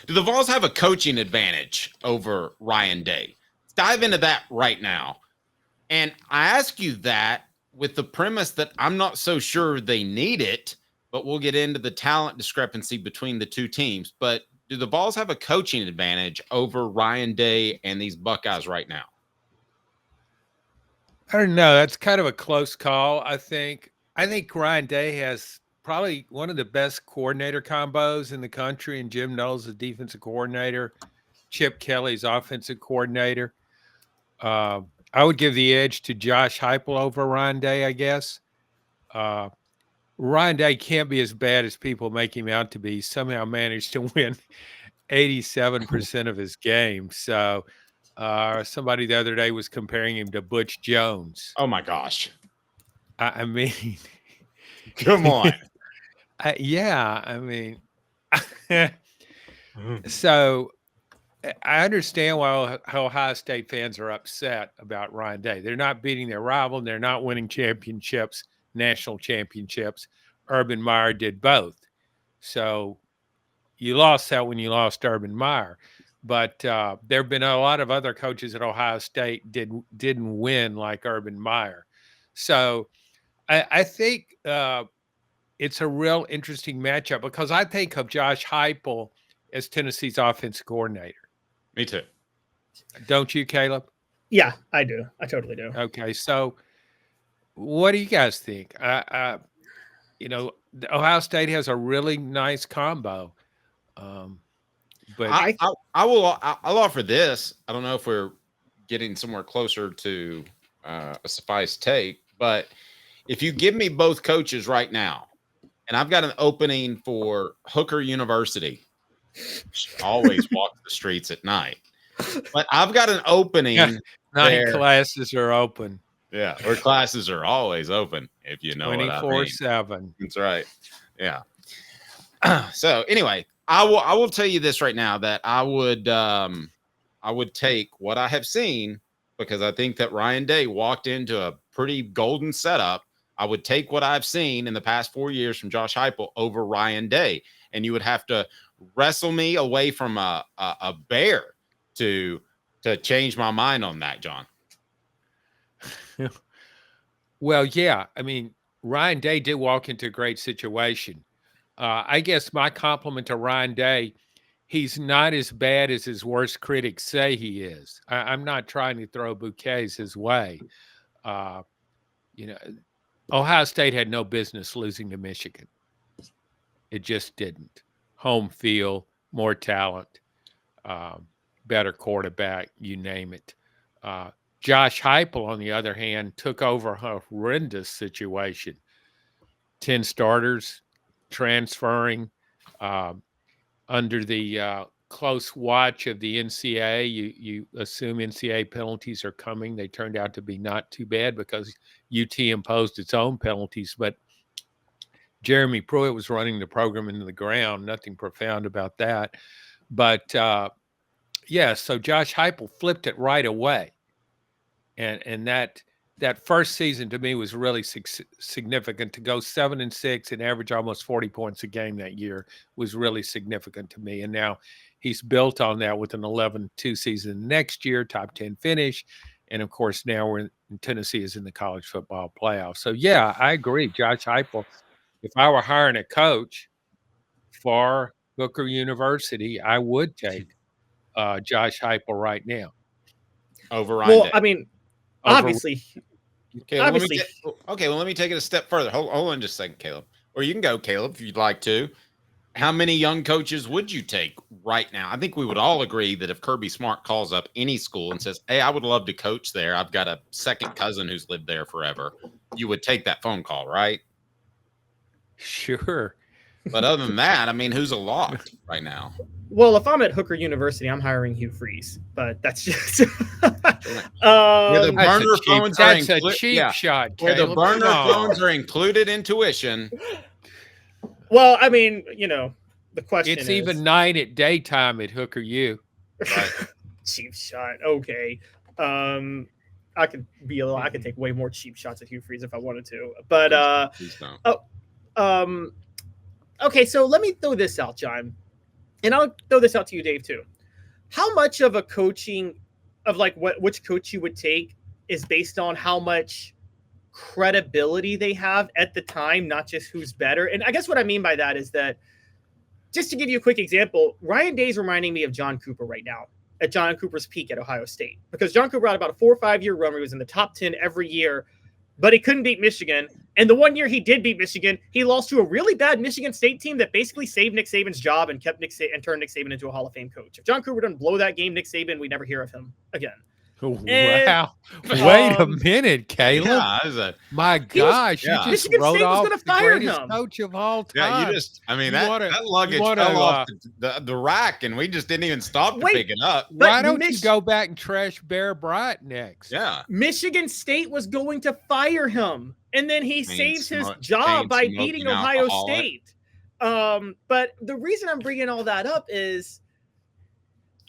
Do the Vols have a coaching advantage over Ryan Day? Let's dive into that right now. And I ask you that with the premise that I'm not so sure they need it, but we'll get into the talent discrepancy between the two teams. But do the Vols have a coaching advantage over Ryan Day and these Buckeyes right now? I don't know. That's kind of a close call, I think. I think Ryan Day has probably one of the best coordinator combos in the country, and Jim Knowles, the defensive coordinator, Chip Kelly's offensive coordinator. I would give the edge to Josh Heupel over Ryan Day, I guess. Ryan Day can't be as bad as people make him out to be. He somehow managed to win 87% of his games. So somebody the other day was comparing him to Butch Jones. Oh, my gosh. I mean, come on. So I understand why Ohio State fans are upset about Ryan Day. They're not beating their rival. They're not winning championships, national championships. Urban Meyer did both. So you lost that when you lost Urban Meyer. But there have been a lot of other coaches at Ohio State didn't win like Urban Meyer. So I think it's a real interesting matchup because I think of Josh Heupel as Tennessee's offensive coordinator. Me too. Don't you, Caleb? Yeah, I do. I totally do. Okay, so what do you guys think? Ohio State has a really nice combo. But I'll offer this. I don't know if we're getting somewhere closer to a suffice take, but if you give me both coaches right now, and I've got an opening for Hooker University, always walk the streets at night, but I've got an opening. Night classes are open. Yeah, or classes are always open, if you know 24/7. That's right. Yeah. So anyway, I will tell you this right now that I would take what I have seen because I think that Ryan Day walked into a pretty golden setup. I would take what I've seen in the past 4 years from Josh Heupel over Ryan Day, and you would have to wrestle me away from a bear to change my mind on that, John. Well, yeah. I mean, Ryan Day did walk into a great situation. I guess my compliment to Ryan Day, he's not as bad as his worst critics say he is. I'm not trying to throw bouquets his way. Ohio State had no business losing to Michigan. It just didn't. Home field, more talent, better quarterback, you name it. Josh Heupel, on the other hand, took over a horrendous situation. 10 starters transferring under the close watch of the NCAA. You assume NCAA penalties are coming. They turned out to be not too bad because UT imposed its own penalties. But Jeremy Pruitt was running the program into the ground. Nothing profound about that. But, so Josh Heupel flipped it right away. And that first season to me was really significant. To go 7-6 and average almost 40 points a game that year was really significant to me. And now he's built on that with an 11-2 season next year, top 10 finish. And of course, now we're in Tennessee is in the college football playoff. So yeah, I agree. Josh Heupel, if I were hiring a coach for Hooker University, I would take Josh Heupel right now. Over Ryan Day. I mean, obviously. Okay, well, let me take it a step further. Hold on just a second, Caleb. Or you can go, Caleb, if you'd like to. How many young coaches would you take right now? I think we would all agree that if Kirby Smart calls up any school and says, hey, I would love to coach there. I've got a second cousin who's lived there forever. You would take that phone call, right? Sure. But other than that, I mean, who's a lock right now? Well, if I'm at Hooker University, I'm hiring Hugh Freeze, but that's just where the burner phones are a cheap shot. Where the burner phones are included in tuition. Well, I mean, the question it's is, even night at daytime at Hooker U. Right. Cheap shot. Okay. I could take way more cheap shots at Hugh Freeze if I wanted to. But please don't. Okay, so let me throw this out, John. and I'll throw this out to you, Dave, too. How much of a coaching of like which coach you would take is based on how much credibility they have at the time, not just who's better? And I guess what I mean by that is that, just to give you a quick example, Ryan Day's reminding me of John Cooper right now, at John Cooper's peak at Ohio State, because John Cooper had about a 4 or 5 year run where he was in the top 10 every year, but he couldn't beat Michigan. And the one year he did beat Michigan, he lost to a really bad Michigan State team that basically saved Nick Saban's job and kept turned Nick Saban into a Hall of Fame coach. If John Cooper doesn't blow that game, Nick Saban, we never hear of him again. Wow. Wait a minute, Caleb. Yeah, my gosh. You just Michigan wrote State was off going to the fire greatest him. coach of all time. Yeah, that luggage fell off the rack, and we just didn't even stop to pick it up. Why don't you go back and trash Bear Bryant next? Yeah. Michigan State was going to fire him, and then he saves his job by beating Ohio State. But the reason I'm bringing all that up is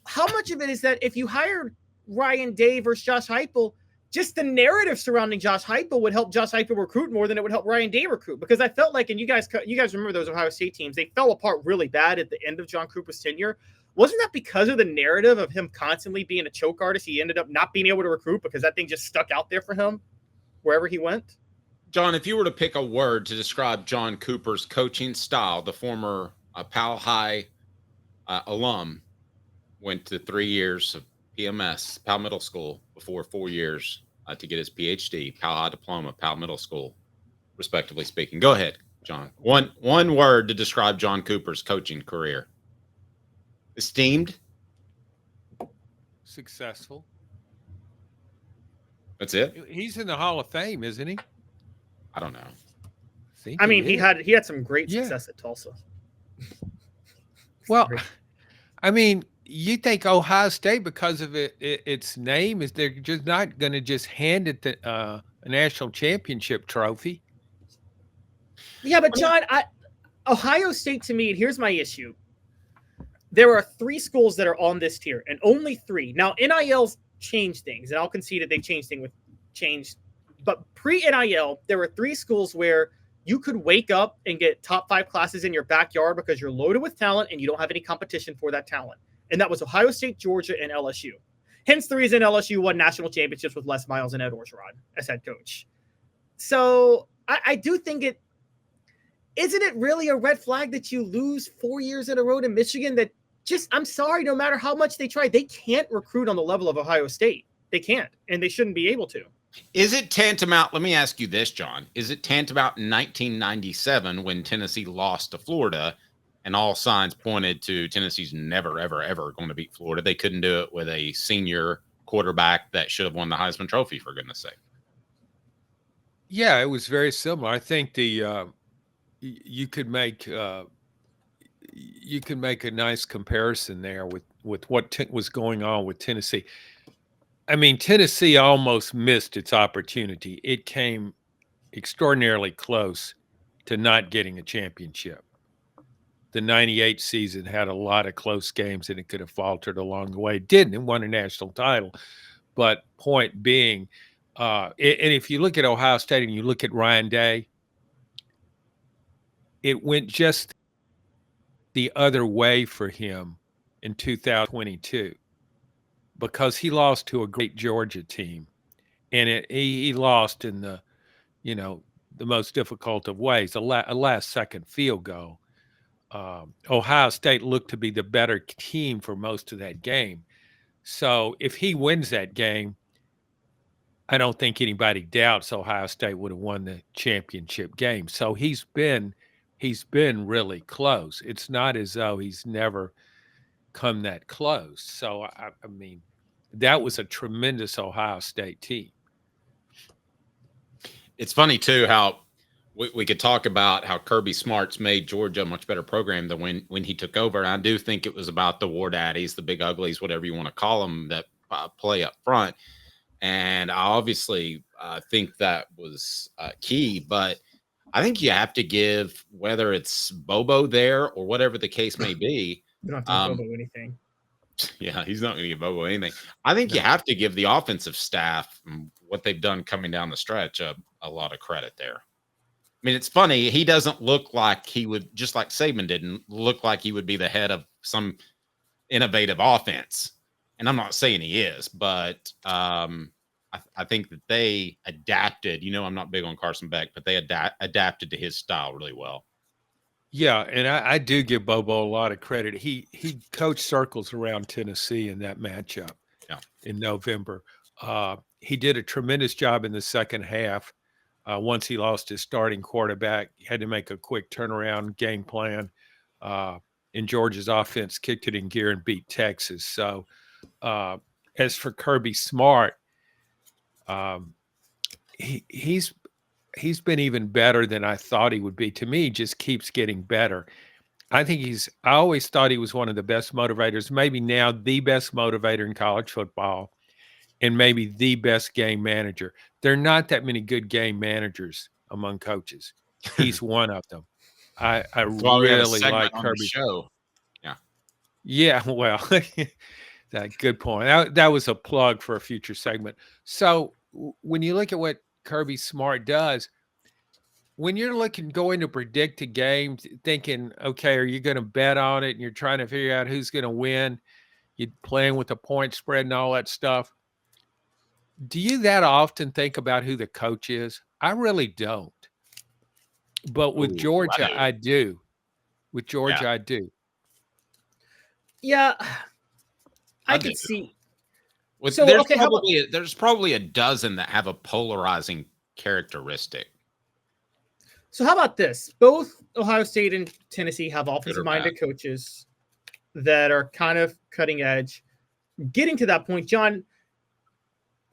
how much of it is that if you hire Ryan Day versus Josh Heupel, just the narrative surrounding Josh Heupel would help Josh Heupel recruit more than it would help Ryan Day recruit. Because I felt like, and you guys remember those Ohio State teams, they fell apart really bad at the end of John Cooper's tenure. Wasn't that because of the narrative of him constantly being a choke artist? He ended up not being able to recruit because that thing just stuck out there for him wherever he went. John, if you were to pick a word to describe John Cooper's coaching style, the former Powell High alum, went to 3 years of PMS, Powell Middle School, before 4 years to get his PhD, Powell High diploma, Powell Middle School, respectively speaking. Go ahead, John. One word to describe John Cooper's coaching career. Esteemed. Successful. That's it? He's in the Hall of Fame, isn't he? I don't know. I mean, he had some great success at Tulsa. Well, I mean, you think Ohio State, because of its name, is they're just not going to just hand it a national championship trophy? Yeah, but John, Ohio State, to me, here's my issue. There are 3 schools that are on this tier, and only 3. Now, NIL's changed things, and I'll concede that they changed. But pre-NIL, there were 3 schools where you could wake up and get top 5 classes in your backyard because you're loaded with talent and you don't have any competition for that talent. And that was Ohio State, Georgia, and LSU. Hence the reason LSU won national championships with Les Miles and Ed Orgeron as head coach. So I do think isn't it really a red flag that you lose 4 years in a row to Michigan that just, I'm sorry, no matter how much they try, they can't recruit on the level of Ohio State. They can't, and they shouldn't be able to. Is it tantamount? Let me ask you this, John. Is it tantamount in 1997 when Tennessee lost to Florida and all signs pointed to Tennessee's never, ever, ever going to beat Florida? They couldn't do it with a senior quarterback that should have won the Heisman Trophy, for goodness sake. Yeah, it was very similar. I think you could make a nice comparison there with what was going on with Tennessee. I mean, Tennessee almost missed its opportunity. It came extraordinarily close to not getting a championship. The 98 season had a lot of close games, and it could have faltered along the way. It didn't. It won a national title. But point being, and if you look at Ohio State and you look at Ryan Day, it went just the other way for him in 2022. Because he lost to a great Georgia team, and he lost in the most difficult of ways, a last-second field goal. Ohio State looked to be the better team for most of that game. So if he wins that game, I don't think anybody doubts Ohio State would have won the championship game. So he's been really close. It's not as though he's never come that close. So I mean, that was a tremendous Ohio State team. It's funny too how we could talk about how Kirby Smart's made Georgia a much better program than when he took over. And I do think it was about the War Daddies, the Big Uglies, whatever you want to call them, that play up front. And I obviously think that was key, but I think you have to give, whether it's Bobo there or whatever the case may be. You don't have to give Bobo anything. Yeah, he's not going to give Bobo anything. I think you have to give the offensive staff, what they've done coming down the stretch, a lot of credit there. I mean, it's funny. He doesn't look like he would, just like Saban didn't look like he would be the head of some innovative offense. And I'm not saying he is, but I think that they adapted. I'm not big on Carson Beck, but they adapted to his style really well. Yeah, and I do give Bobo a lot of credit. He coached circles around Tennessee in that matchup in November. He did a tremendous job in the second half. Once he lost his starting quarterback, he had to make a quick turnaround game plan. And Georgia's offense kicked it in gear and beat Texas. So as for Kirby Smart, he's been even better than I thought he would be. To me, he just keeps getting better. I always thought he was one of the best motivators, maybe now the best motivator in college football, and maybe the best game manager. There are not that many good game managers among coaches. He's one of them. I really like Kirby. Show. Yeah, well, good point. That was a plug for a future segment. So when you look at what Kirby Smart does, when you're going to predict a game, thinking, okay, are you going to bet on it? And you're trying to figure out who's going to win. You're playing with the point spread and all that stuff. Do you that often think about who the coach is? I really don't. But with Georgia, I do. With Georgia, I do. Yeah, I could see. There's probably a dozen that have a polarizing characteristic. So how about this? Both Ohio State and Tennessee have offensive-minded coaches that are kind of cutting edge. Getting to that point, John,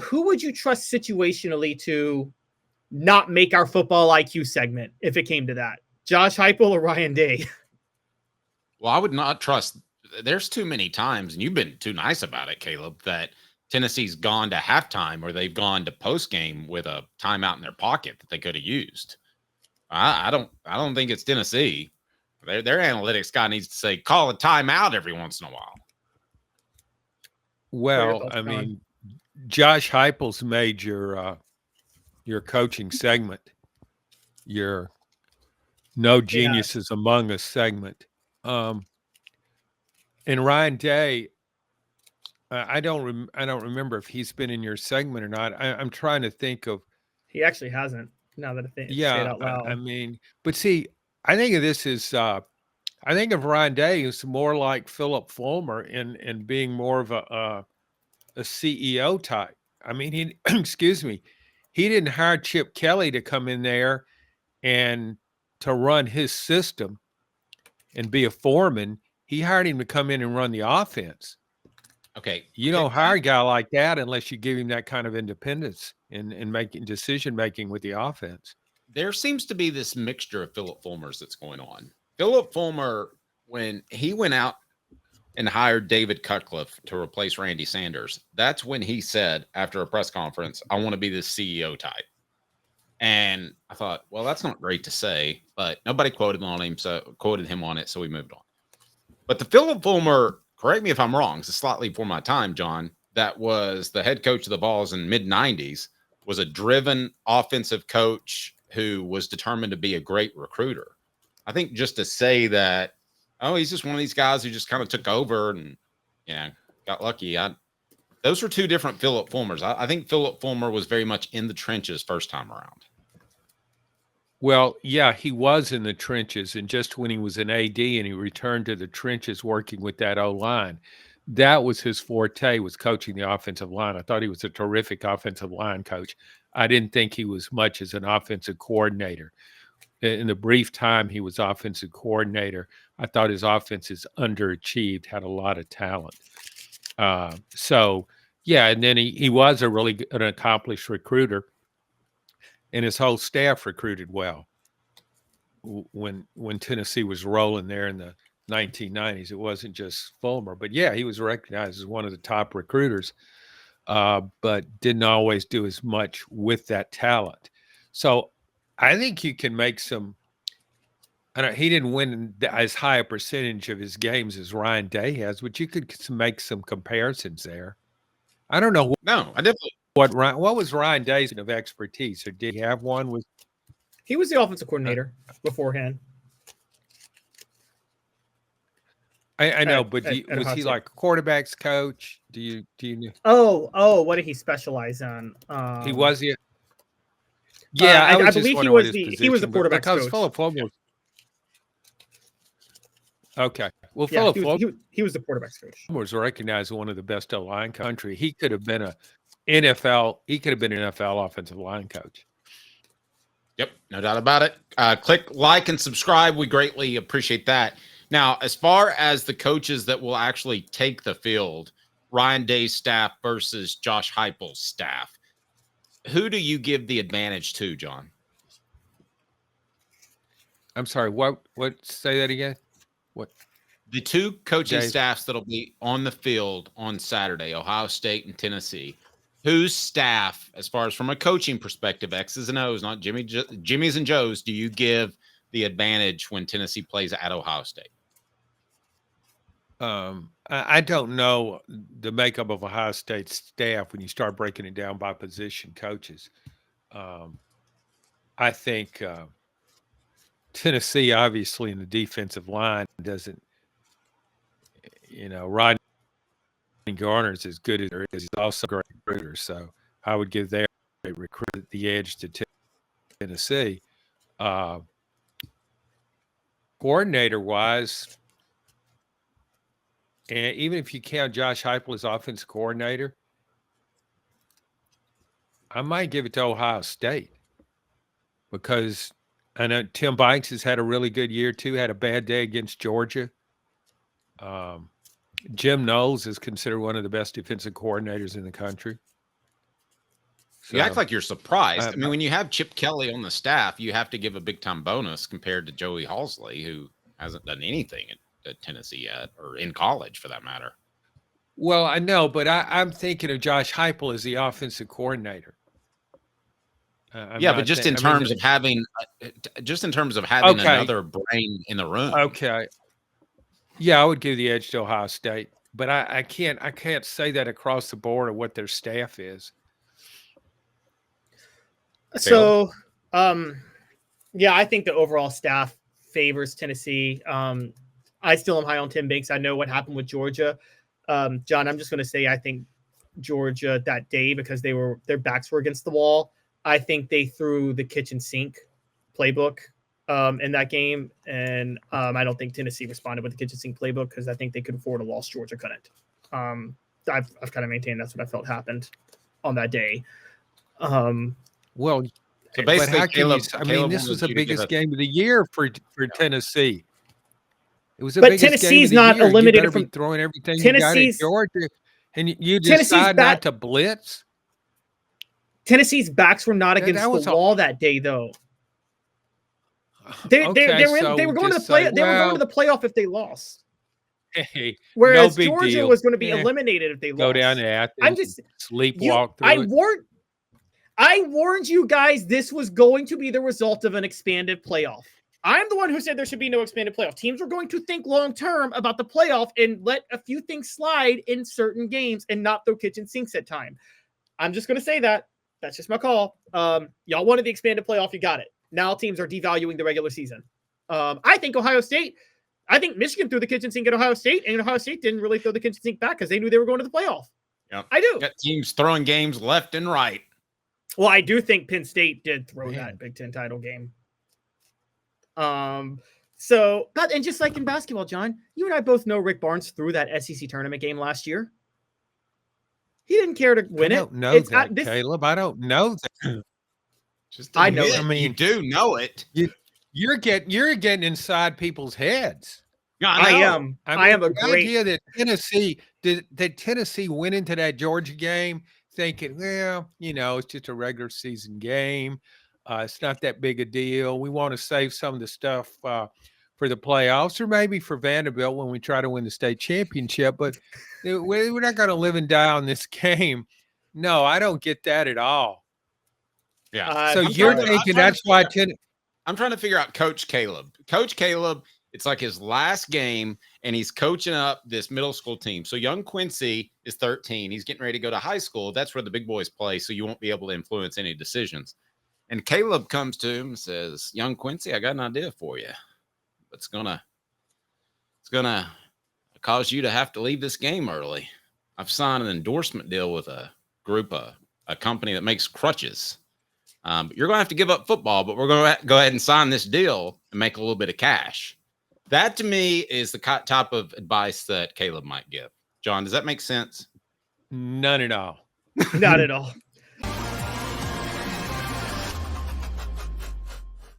who would you trust situationally to not make our football IQ segment if it came to that? Josh Heupel or Ryan Day? Well, I would not trust. There's too many times, and you've been too nice about it, Caleb, that Tennessee's gone to halftime or they've gone to postgame with a timeout in their pocket that they could have used. I don't think it's Tennessee. Their analytics guy needs to say, call a timeout every once in a while. Well, I mean, Josh Heupel's made your coaching segment, your no geniuses among us segment. And Ryan Day, I don't remember if he's been in your segment or not. I'm trying to think of. He actually hasn't. Now that I say it out loud. I mean, but see, I think of this as I think of Ryan Day as more like Philip Fulmer and being more of a CEO type. I mean, he excuse me, he didn't hire Chip Kelly to come in there and to run his system and be a foreman. He hired him to come in and run the offense. Okay. You don't hire a guy like that unless you give him that kind of independence in making decision-making with the offense. There seems to be this mixture of Philip Fulmers that's going on. Philip Fulmer, when he went out and hired David Cutcliffe to replace Randy Sanders, that's when he said after a press conference, I want to be the CEO type. And I thought, well, that's not great to say, but nobody quoted him on it, so we moved on. But the Philip Fulmer, correct me if I'm wrong, it's slightly before my time, John, that was the head coach of the Vols in mid-90s, was a driven offensive coach who was determined to be a great recruiter. I think just to say that, oh, he's just one of these guys who just kind of took over and, got lucky. Those were two different Philip Fulmers. I think Philip Fulmer was very much in the trenches first time around. Well, yeah, he was in the trenches, and just when he was an AD and he returned to the trenches working with that O-line, that was his forte, was coaching the offensive line. I thought he was a terrific offensive line coach. I didn't think he was much as an offensive coordinator. In the brief time he was offensive coordinator, I thought his offenses underachieved, had a lot of talent. And then he was an accomplished recruiter. And his whole staff recruited well when Tennessee was rolling there in the 1990s. It wasn't just Fulmer, but he was recognized as one of the top recruiters, but didn't always do as much with that talent. So I think you can make some. He didn't win as high a percentage of his games as Ryan Day has, but you could make some comparisons there. I don't know. No, I definitely. What was Ryan Day's of expertise, or did he have one? He was the offensive coordinator beforehand. I know, at- but at was Ohio he State. like a quarterbacks coach? Do you know? Oh, what did he specialize on? He was the Yeah, I I was just believe wondering what his he was the position, but quarterbacks because coach. Philip Fulmer. Okay, well, Yeah, Philip Fulmer he was the quarterbacks coach. was recognized as one of the best O-line country. He could have been an NFL offensive line coach. Yep, no doubt about it. Click like and subscribe. We greatly appreciate that. Now, as far as the coaches that will actually take the field, Ryan Day's staff versus Josh Heupel's staff, who do you give the advantage to, John? I'm sorry, what? Say that again. What? The two coaching Dave? staffs that'll be on the field on Saturday, Ohio State and Tennessee. Whose staff, as far as from a coaching perspective, X's and O's, not Jimmy's and Joe's, do you give the advantage when Tennessee plays at Ohio State? I don't know the makeup of Ohio State's staff when you start breaking it down by position coaches. I think Tennessee, obviously, in the defensive line doesn't, Rodney Garner's as good as there is. He's also a great recruiter. So I would give their recruit the edge to Tennessee. Coordinator-wise, and even if you count Josh Heupel as offensive coordinator, I might give it to Ohio State because I know Tim Banks has had a really good year too, had a bad day against Georgia. Jim Knowles is considered one of the best defensive coordinators in the country. So, you act like you're surprised. I mean, when you have Chip Kelly on the staff, you have to give a big-time bonus compared to Joey Halsley, who hasn't done anything at Tennessee yet, or in college for that matter. Well, I know, but I'm thinking of Josh Heupel as the offensive coordinator. But just in terms of having another brain in the room. Okay. Yeah, I would give the edge to Ohio State, but I can't say that across the board of what their staff is. So, I think the overall staff favors Tennessee. I still am high on Tim Banks. I know what happened with Georgia. John, I'm just going to say I think Georgia that day, because their backs were against the wall, I think they threw the kitchen sink playbook in that game, and I don't think Tennessee responded with the kitchen sink playbook because I think they could afford a loss. Georgia couldn't. I've kind of maintained that's what I felt happened on that day. Well, so basically, how can this was the biggest game of the year for Tennessee. It was the biggest Tennessee's game of the not year. eliminated you from throwing everything Tennessee's, you got at Georgia, and you decide not to blitz. Tennessee's backs were not against the wall that day, though. They were going to the play. They were going to the playoff if they lost. Hey, whereas no Georgia deal. was going to be eliminated if they lost. Go down to Athens. I'm just sleepwalk through I warned you guys this was going to be the result of an expanded playoff. I'm the one who said there should be no expanded playoff. Teams were going to think long term about the playoff and let a few things slide in certain games and not throw kitchen sinks at time. I'm just going to say that. That's just my call. Y'all wanted the expanded playoff. You got it. Now teams are devaluing the regular season. I think Michigan threw the kitchen sink at Ohio State, and Ohio State didn't really throw the kitchen sink back because they knew they were going to the playoff. Yep. I do. Got teams throwing games left and right. Well, I do think Penn State did throw that Big Ten title game. And just like in basketball, John, you and I both know Rick Barnes threw that SEC tournament game last year. He didn't care to win it. I don't know that, Caleb. I don't know that. I know. I mean, you do know it. You're getting inside people's heads. Yeah, I am. I am the idea that Tennessee went into that Georgia game thinking, well, it's just a regular season game. It's not that big a deal. We want to save some of the stuff for the playoffs, or maybe for Vanderbilt when we try to win the state championship. But we're not going to live and die on this game. No, I don't get that at all. Yeah. So you're thinking that's why I'm trying to figure out Coach Caleb. Coach Caleb, it's like his last game, and he's coaching up this middle school team. So young Quincy is 13. He's getting ready to go to high school. That's where the big boys play, so you won't be able to influence any decisions. And Caleb comes to him and says, young Quincy, I got an idea for you. It's gonna cause you to have to leave this game early. I've signed an endorsement deal with a group, a company that makes crutches. But you're going to have to give up football, but we're going to go ahead and sign this deal and make a little bit of cash. That to me is the type of advice that Caleb might give. John, does that make sense? None at all. Not at all.